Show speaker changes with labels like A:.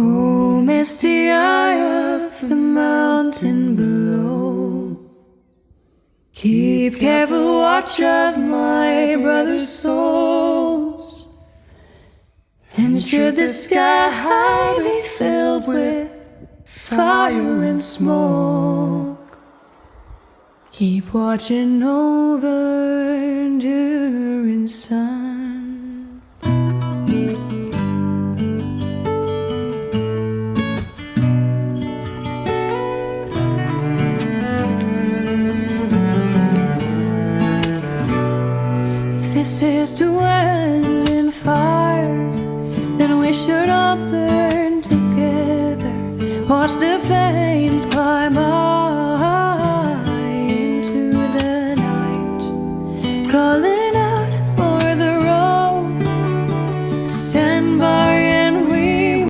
A: Oh, misty eye of the mountain below, keep careful watch of my brother's souls. And should the sky be filled with fire and smoke, keep watching over enduring sun. If this is to end in fire, then we should all burn together. Watch the flames climb up